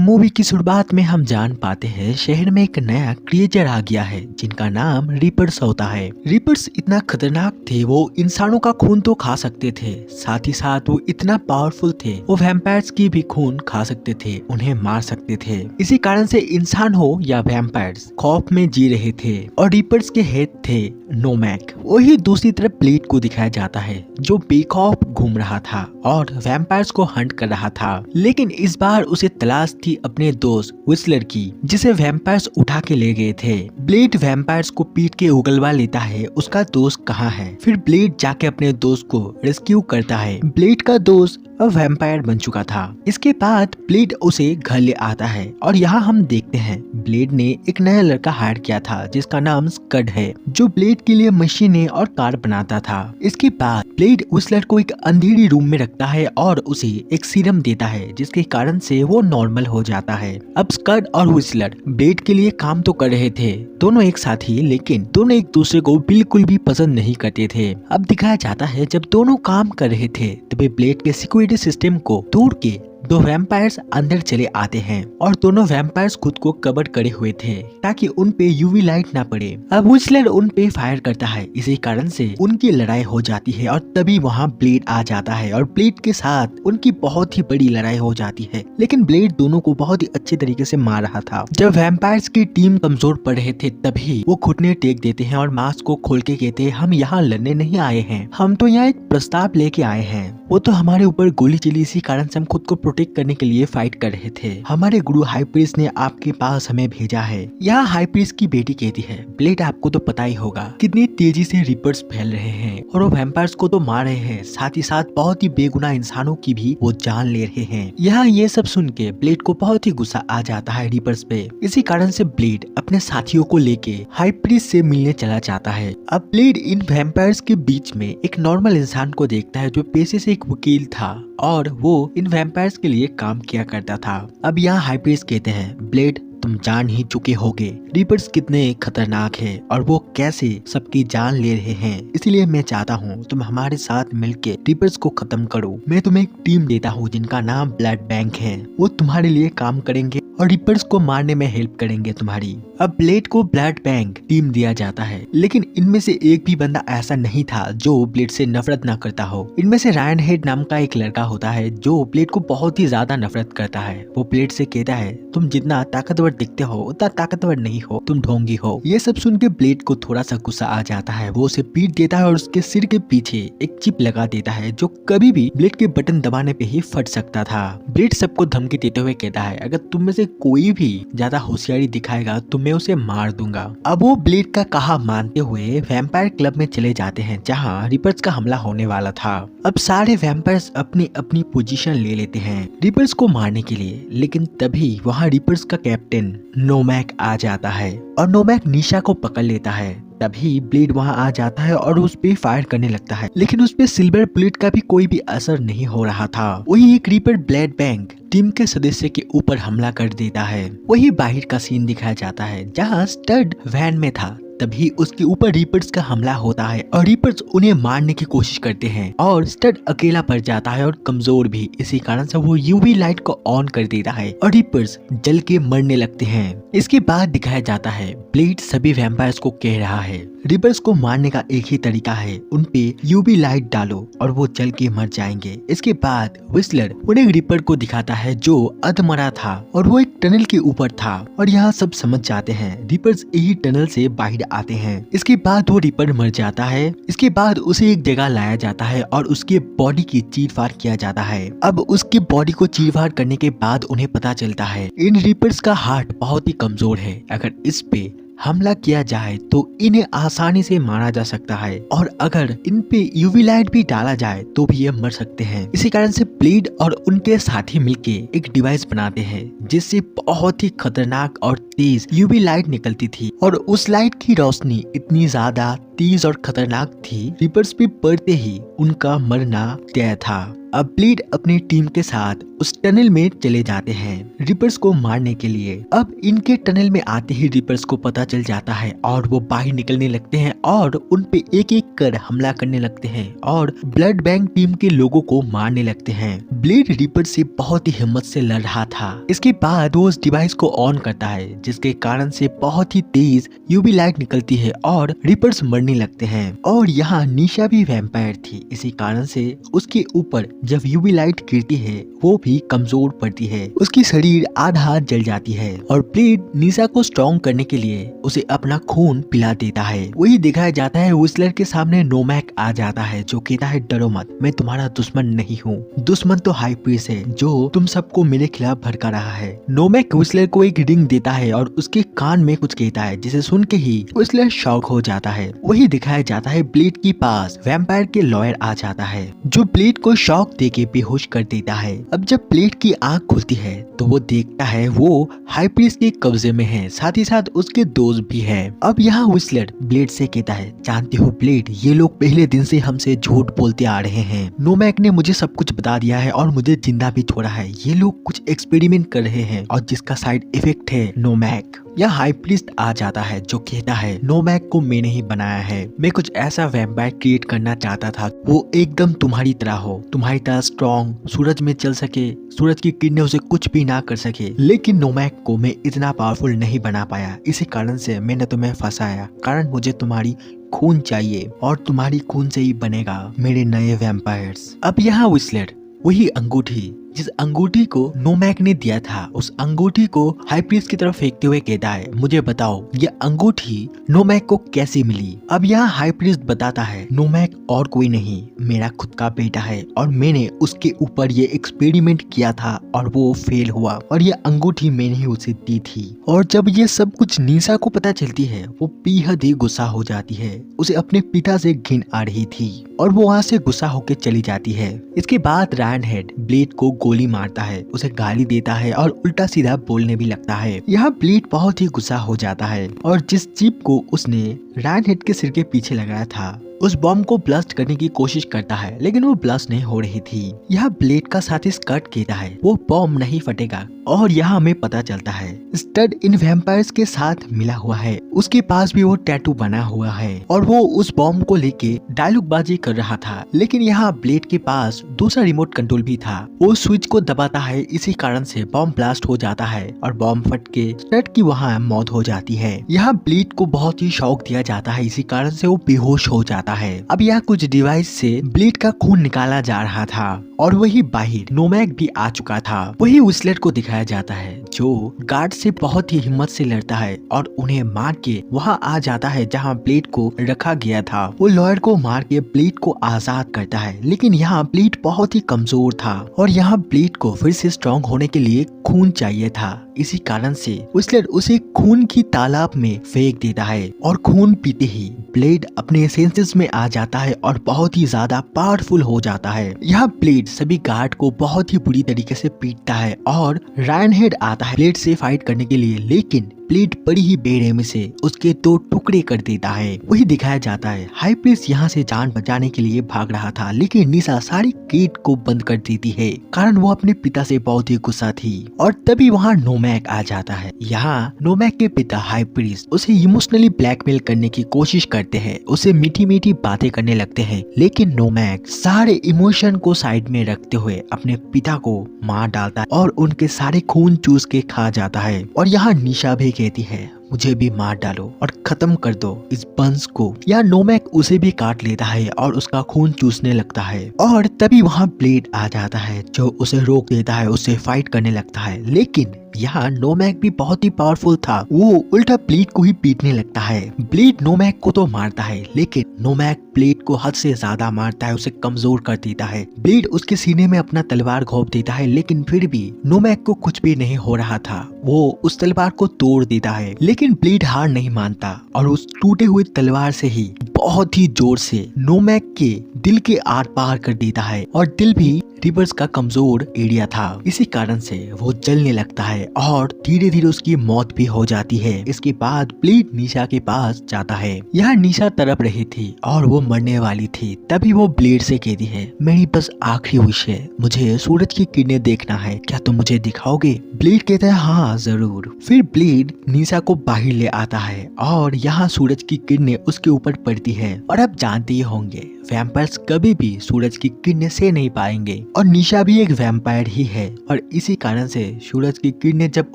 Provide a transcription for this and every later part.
Movie की शुरुआत में हम जान पाते हैं शहर में एक नया क्रिएचर आ गया है जिनका नाम रीपर्स होता है। रीपर्स इतना खतरनाक थे, वो इंसानों का खून तो खा सकते थे, साथ ही साथ वो इतना पावरफुल थे, वो वैम्पायर्स की भी खून खा सकते थे, उन्हें मार सकते थे। इसी कारण से इंसान हो या वैम्पायर्स खौफ में जी रहे थे। और रीपर्स के हेड थे नोमैक। वही दूसरी तरफ ब्लेड को दिखाया जाता है जो बेखौफ घूम रहा था और वैम्पायर्स को हंट कर रहा था। लेकिन इस बार उसे तलाश थी अपने दोस्त व्हिसलर की, जिसे वैम्पायर्स उठा के ले गए थे। ब्लेड वैम्पायर्स को पीट के उगलवा लेता है उसका दोस्त कहाँ है। फिर ब्लेड जाके अपने दोस्त को रेस्क्यू करता है। ब्लेड का दोस्त अब वैम्पायर बन चुका था। इसके बाद ब्लेड उसे घर ले आता है और यहाँ हम देखते हैं ब्लेड ने एक नया लड़का हायर किया था जिसका नाम स्कड है, जो ब्लेड के लिए मशीनें और कार बनाता था। इसके बाद ब्लेड व्हिसलर को एक अंधेरी रूम में रखता है और उसे एक सीरम देता है जिसके कारण से वो नॉर्मल हो जाता है। अब स्कड और व्हिसलर ब्लेड के लिए काम तो कर रहे थे, दोनों एक साथ ही, लेकिन दोनों एक दूसरे को बिल्कुल भी पसंद नहीं करते थे। अब दिखाया जाता है जब दोनों काम कर रहे थे तभी ब्लेड के सिक्योरिटी सिस्टम को तोड़ के दो वैम्पायर्स अंदर चले आते हैं और दोनों वैम्पायर्स खुद को कवर करे हुए थे ताकि उन पे यूवी लाइट ना पड़े। अब व्हिसलर उन पे फायर करता है, इसी कारण से उनकी लड़ाई हो जाती है और तभी वहाँ ब्लेड आ जाता है और ब्लेड के साथ उनकी बहुत ही बड़ी लड़ाई हो जाती है। लेकिन ब्लेड दोनों को बहुत ही अच्छे तरीके से मार रहा था। जब वैम्पायर्स की टीम कमजोर पड़ रहे थे तभी वो घुटने टेक देते हैं और मास्क को खोल के कहते हैं हम यहाँ लड़ने नहीं आए हैं, हम तो यहाँ एक प्रस्ताव लेके आए हैं। वो तो हमारे ऊपर गोली चली, इसी कारण से हम खुद को प्रोटेक्ट करने के लिए फाइट कर रहे थे। हमारे गुरु हाई प्रीस्ट ने आपके पास हमें भेजा है। यहाँ हाई प्रीस्ट की बेटी कहती है ब्लेड आपको तो पता ही होगा कितनी तेजी से रिपर्स फैल रहे हैं और वो वैम्पायर्स को तो मार रहे हैं, साथ ही साथ बहुत ही बेगुनाह इंसानों की भी वो जान ले रहे हैं। यहाँ ये सब सुन के ब्लेड को बहुत ही गुस्सा आ जाता है रिपर्स पे। इसी कारण से ब्लेड अपने साथियों को लेके हाई प्रीस्ट से मिलने चला जाता है। अब ब्लेड इन वैम्पायर्स के बीच में एक नॉर्मल इंसान को देखता है जो पेशे से एक वकील था और वो इन वैम्पायर्स के लिए काम किया करता था। अब यहाँ हाई प्रीस्ट कहते हैं ब्लेड तुम जान ही चुके होगे रीपर्स कितने खतरनाक हैं और वो कैसे सबकी जान ले रहे हैं, इसलिए मैं चाहता हूँ तुम हमारे साथ मिलके रीपर्स को खत्म करो। मैं तुम्हें एक टीम देता हूँ जिनका नाम ब्लड बैंक है, वो तुम्हारे लिए काम करेंगे और रिपर्स को मारने में हेल्प करेंगे तुम्हारी। अब ब्लेड को ब्लड बैंक टीम दिया जाता है, लेकिन इनमें से एक भी बंदा ऐसा नहीं था जो ब्लेड से नफरत ना करता हो। इनमें से रायन हेड नाम का एक लड़का होता है जो ब्लेड को बहुत ही ज्यादा नफरत करता है। वो ब्लेड से कहता है तुम जितना ताकतवर दिखते हो उतना ताकतवर नहीं हो, तुम ढोंगी हो। ये सब सुन के ब्लेड को थोड़ा सा गुस्सा आ जाता है, वो उसे पीट देता है और उसके सिर के पीछे एक चिप लगा देता है जो कभी भी ब्लेड के बटन दबाने पे ही फट सकता था। ब्लेड सबको धमकी देते हुए कहता है अगर तुम में से कोई भी ज्यादा होशियारी दिखाएगा तो मैं उसे मार दूंगा। अब वो ब्लेड का कहा मानते हुए वैम्पायर क्लब में चले जाते हैं जहाँ रिपर्स का हमला होने वाला था। अब सारे वैम्पायर्स अपनी अपनी पोजीशन ले लेते हैं रिपर्स को मारने के लिए, लेकिन तभी वहाँ रिपर्स का कैप्टन नोमैक आ जाता है और नोमैक निशा को पकड़ लेता है। तभी ब्लेड वहां आ जाता है और उस पे फायर करने लगता है, लेकिन उस पे सिल्वर बुलेट का भी कोई भी असर नहीं हो रहा था। वही एक रीपर ब्लड बैंक टीम के सदस्य के ऊपर हमला कर देता है। वही बाहर का सीन दिखाया जाता है जहां स्टड वैन में था, तभी उसके ऊपर रीपर्स का हमला होता है और रीपर्स उन्हें मारने की कोशिश करते हैं और स्टड अकेला पड़ जाता है और कमजोर भी, इसी कारण से वो यूवी लाइट को ऑन कर देता है और रीपर्स जल के मरने लगते हैं। इसके बाद दिखाया जाता है ब्लेड सभी वैम्पायर्स को कह रहा है रिपर्स को मारने का एक ही तरीका है, उन पे यूवी लाइट डालो और वो जल के मर जाएंगे। इसके बाद व्हिसलर उन्हें रिपर को दिखाता है जो अधमरा था और वो एक टनल के ऊपर था और यहाँ सब समझ जाते हैं रिपर्स यही टनल से बाहर आते हैं। इसके बाद वो रिपर मर जाता है। इसके बाद उसे एक जगह लाया जाता है और उसके बॉडी की चीरफाड़ किया जाता है। अब उसकी बॉडी को चीरफाड़ करने के बाद उन्हें पता चलता है इन रिपर्स का हार्ट बहुत ही कमजोर है, अगर इस पे हमला किया जाए तो इन्हें आसानी से मारा जा सकता है और अगर इन पे यूवी लाइट भी डाला जाए तो भी ये मर सकते हैं। इसी कारण से ब्लेड और उनके साथी मिलके एक डिवाइस बनाते हैं जिससे बहुत ही खतरनाक और तेज यूवी लाइट निकलती थी और उस लाइट की रोशनी इतनी ज्यादा तेज और खतरनाक थी, रिपर्स पे पड़ते ही उनका मरना तय था। अब ब्लेड अपनी टीम के साथ उस टनल में चले जाते हैं रिपर्स को मारने के लिए। अब इनके टनल में आते ही रिपर्स को पता चल जाता है और वो बाहर निकलने लगते हैं और उन पे एक एक कर हमला करने लगते हैं और ब्लड बैंक टीम के लोगों को मारने लगते हैं। ब्लेड रिपर से बहुत ही हिम्मत से लड़ रहा था। इसके बाद वो उस डिवाइस को ऑन करता है जिसके कारण से बहुत ही तेज यूवी लाइट निकलती है और रिपर्स मरने लगते हैं। और यहाँ निशा भी वैम्पायर थी, इसी कारण से उसके ऊपर जब यूवी लाइट गिरती है वो भी कमजोर पड़ती है, उसकी शरीर आधा जल जाती है और ब्लेड निशा को स्ट्रॉन्ग करने के लिए उसे अपना खून पिला देता है। वही दिखाया जाता है व्हिसलर के सामने नोमैक आ जाता है जो कहता है डरो मत, मैं तुम्हारा दुश्मन नहीं हूँ, दुश्मन तो हाई प्रीस्ट है जो तुम सबको मेरे खिलाफ भड़का रहा है। नोमैक व्हिसलर को एक रिंग देता है और उसके कान में कुछ कहता है जिसे सुन के ही व्हिसलर शॉक हो जाता है। वही दिखाया जाता है ब्लेड के पास वैम्पायर के लॉयर आ जाता है जो ब्लेड को शॉक देके बेहोश कर देता है। अब जब ब्लेड की आंख खुलती है तो वो देखता है वो हाई प्रीस्ट के कब्जे में है, साथ ही साथ उसके दोस्त भी है। अब यहाँ व्हिसलर ब्लेड से कहता है जानते हो ब्लेड, ये लोग पहले दिन से हमसे झूठ बोलते आ रहे हैं, नोमैक ने मुझे सब कुछ बता दिया है और मुझे जिंदा भी छोड़ा है, ये लोग कुछ एक्सपेरिमेंट कर रहे हैं और जिसका साइड इफेक्ट है नोमैक। यहाँ हाई प्रीस्ट आ जाता है जो कहता है नोमैक को मैंने ही बनाया है, मैं कुछ ऐसा वैम्पायर क्रिएट करना चाहता था वो एकदम तुम्हारी तरह हो, तुम्हारी तरह स्ट्रॉन्ग, सूरज में चल सके, सूरज की किरणें उसे कुछ भी ना कर सके, लेकिन नोमैक को मैं इतना पावरफुल नहीं बना पाया, इसी कारण से मैंने तुम्हें फंसाया, कारण मुझे तुम्हारी खून चाहिए और तुम्हारी खून से ही बनेगा मेरे नए वैम्पायर्स। अब यहाँ व्हिसलर वही अंगूठी जिस अंगूठी को नोमैक ने दिया था उस अंगूठी को हाई प्रीस्ट की तरफ फेंकते हुए कहता है मुझे बताओ ये अंगूठी नोमैक को कैसे मिली। अब यहाँ हाई प्रीस्ट बताता है नोमैक और कोई नहीं, मेरा खुद का बेटा है और मैंने उसके ऊपर ये एक्सपेरिमेंट किया था और वो फेल हुआ और ये अंगूठी मैंने ही उसे दी थी। और जब ये सब कुछ निशा को पता चलती है वो बेहद ही गुस्सा हो जाती है, उसे अपने पिता से घिन आ रही थी और वो वहाँ से गुस्सा होकर चली जाती है। इसके बाद रायन हेड ब्लेड को गोली मारता है, उसे गाली देता है और उल्टा सीधा बोलने भी लगता है। यहाँ ब्लेड बहुत ही गुस्सा हो जाता है और जिस चिप को उसने रायन हेड के सिर के पीछे लगाया था उस बॉम्ब को ब्लास्ट करने की कोशिश करता है लेकिन वो ब्लास्ट नहीं हो रही थी। यहाँ ब्लेड का साथी स्कट कहता है वो बॉम्ब नहीं फटेगा और यहाँ हमें पता चलता है स्टड इन वैम्पायर्स के साथ मिला हुआ है, उसके पास भी वो टैटू बना हुआ है और वो उस बॉम्ब को लेके डायलॉग बाजी कर रहा था। लेकिन यहाँ ब्लेड के पास दूसरा रिमोट कंट्रोल भी था, वो स्विच को दबाता है, इसी कारण से बॉम्ब ब्लास्ट हो जाता है और बॉम्ब फट के स्टड की वहाँ मौत हो जाती है। यहाँ ब्लेड को बहुत ही शौक दिया जाता है, इसी कारण से वो बेहोश हो जाता है। अब यहाँ कुछ डिवाइस से ब्लेड का खून निकाला जा रहा था और वही बाहर नोमैक भी आ चुका था। वही व्हिसलर को दिखाया जाता है जो गार्ड से बहुत ही हिम्मत से लड़ता है और उन्हें मार के वहाँ आ जाता है जहाँ ब्लेड को रखा गया था। वो लॉयर को मार के ब्लेड को आजाद करता है, लेकिन यहाँ ब्लेड बहुत ही कमजोर था और यहाँ ब्लेड को फिर से स्ट्रॉन्ग होने के लिए खून चाहिए था, इसी कारण से व्हिसलर उसे खून की तालाब में फेंक देता है और खून पीते ही ब्लेड अपने सेंसेस में आ जाता है और बहुत ही ज्यादा पावरफुल हो जाता है। यहाँ ब्लेड सभी गार्ड को बहुत ही बुरी तरीके से पीटता है और रायन हेड आता है ब्लेड से फाइट करने के लिए, लेकिन ब्लेड बड़ी ही बेरहमी से उसके 2 टुकड़े कर देता है। वही दिखाया जाता है हाई प्रीस्ट यहाँ से जान बचाने के लिए भाग रहा था, लेकिन निशा सारी गेट को बंद कर देती है कारण वो अपने पिता से बहुत ही गुस्सा थी। और तभी वहाँ नोमैक आ जाता है। यहाँ नोमैक के पिता हाई प्रीस्ट उसे इमोशनली ब्लैकमेल करने की कोशिश करते हैं, उसे मीठी मीठी बातें करने लगते हैं, लेकिन नोमैक सारे इमोशन को साइड में रखते हुए अपने पिता को मार डालता है और उनके सारे खून चूस के खा जाता है। और यहाँ निशा भी कहती है मुझे भी मार डालो और खत्म कर दो इस वंश को। यहाँ नोमैक उसे भी काट लेता है और उसका खून चूसने लगता है और तभी वहाँ ब्लेड आ जाता है जो उसे रोक देता है, उससे फाइट करने लगता है। लेकिन यहाँ नोमैक भी बहुत ही पावरफुल था, वो उल्टा ब्लेड को ही पीटने लगता है। ब्लेड नोमैक को तो मारता है लेकिन नोमैक ब्लेड को हद से ज्यादा मारता है, उसे कमजोर कर देता है। ब्लेड उसके सीने में अपना तलवार घोंप देता है, लेकिन फिर भी नोमैक को कुछ भी नहीं हो रहा था, वो उस तलवार को तोड़ देता है। लेकिन ब्लेड हार नहीं मानता और उस टूटे हुए तलवार से ही बहुत ही जोर से नोमैक के दिल के आर पार कर देता है और दिल भी रिपर्स का कमजोर एरिया था। इसी कारण से वो जलने लगता है और धीरे धीरे उसकी मौत भी हो जाती है। इसके बाद ब्लेड निशा के पास जाता है। यहाँ निशा तड़प रही थी और वो मरने वाली थी। तभी वो ब्लेड से कहती है, मेरी बस आखिरी विश है, मुझे सूरज की किरणें देखना है, क्या तुम मुझे दिखाओगे? ब्लेड कहता है हाँ जरूर। फिर ब्लेड निशा को बाहर ले आता है और यहाँ सूरज की किरणें उसके ऊपर पड़ती है। और आप जानते ही होंगे वैम्पायर्स कभी भी सूरज की किरणें से नहीं पाएंगे और निशा भी एक वैम्पायर ही है। और इसी कारण से सूरज की किरणें जब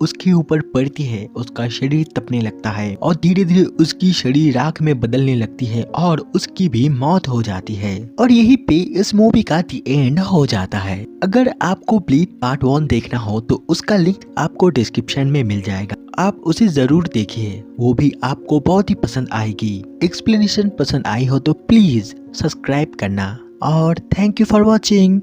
उसके ऊपर पड़ती है उसका शरीर तपने लगता है और धीरे धीरे उसकी शरीर राख में बदलने लगती है और उसकी भी मौत हो जाती है। और यही पे इस मूवी का दी एंड हो जाता है। अगर आपको ब्लीड पार्ट 1 देखना हो तो उसका लिंक आपको डिस्क्रिप्शन में मिल जाएगा, आप उसे जरूर देखिए, वो भी आपको बहुत ही पसंद आएगी। एक्सप्लेनेशन पसंद आई हो तो प्लीज सब्सक्राइब करना और थैंक यू फॉर वॉचिंग।